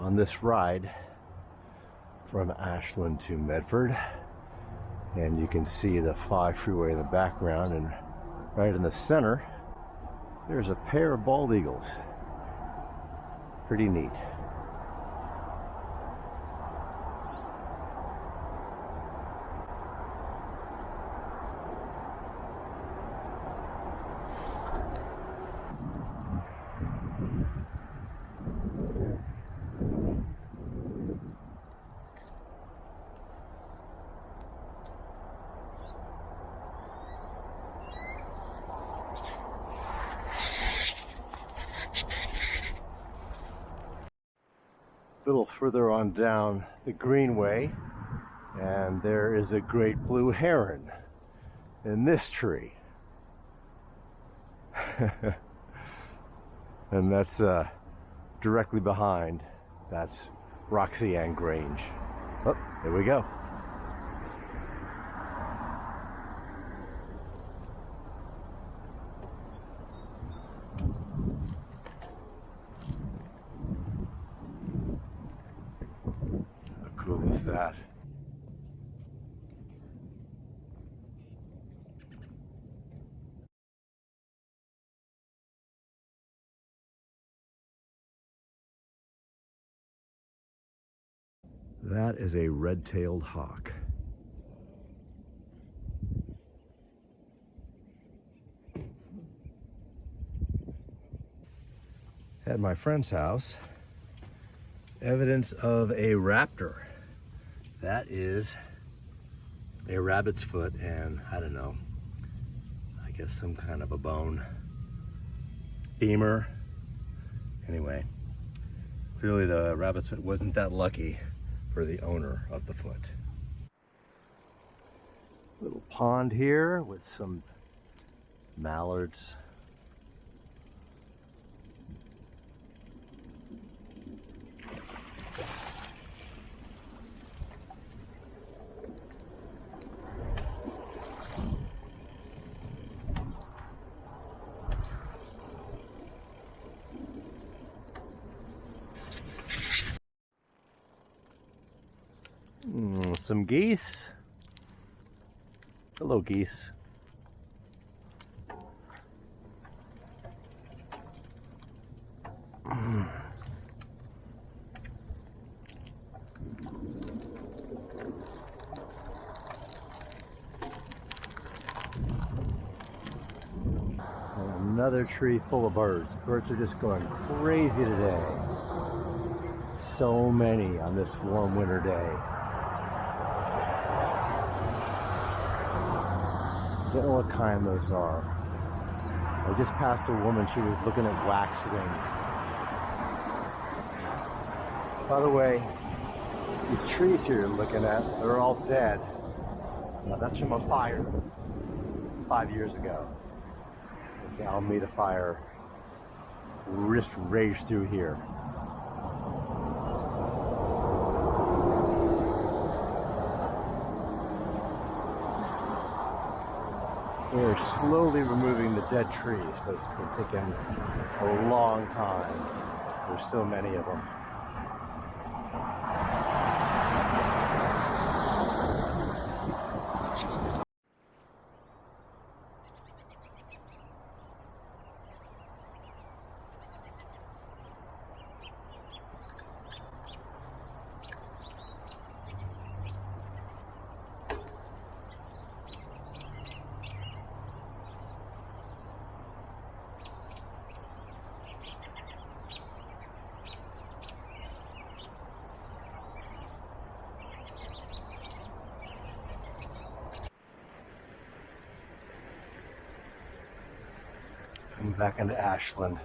on this ride from Ashland to Medford, and you can see the 5 freeway in the background, and right in the center there's a pair of bald eagles. Pretty neat. A little further on down the greenway, and there is a great blue heron in this tree. And that's directly behind, that's Roxy and Grange. Oh, there we go. How cool is that? That is a red-tailed hawk. At my friend's house, evidence of a raptor. That is a rabbit's foot and, I don't know, I guess some kind of a bone. Femur. Anyway, clearly the rabbit's foot wasn't that lucky for the owner of the foot. Little pond here with some mallards. Some geese. Hello, geese. Another tree full of birds. Birds are just going crazy today. So many on this warm winter day. I don't know what kind those are. I just passed a woman, she was looking at waxwings. By the way, these trees here you're looking at, they're all dead. Now that's from a fire 5 years ago. The Alameda fire raged through here. We're slowly removing the dead trees, but it's been taking a long time. There's so many of them. Back into Ashland.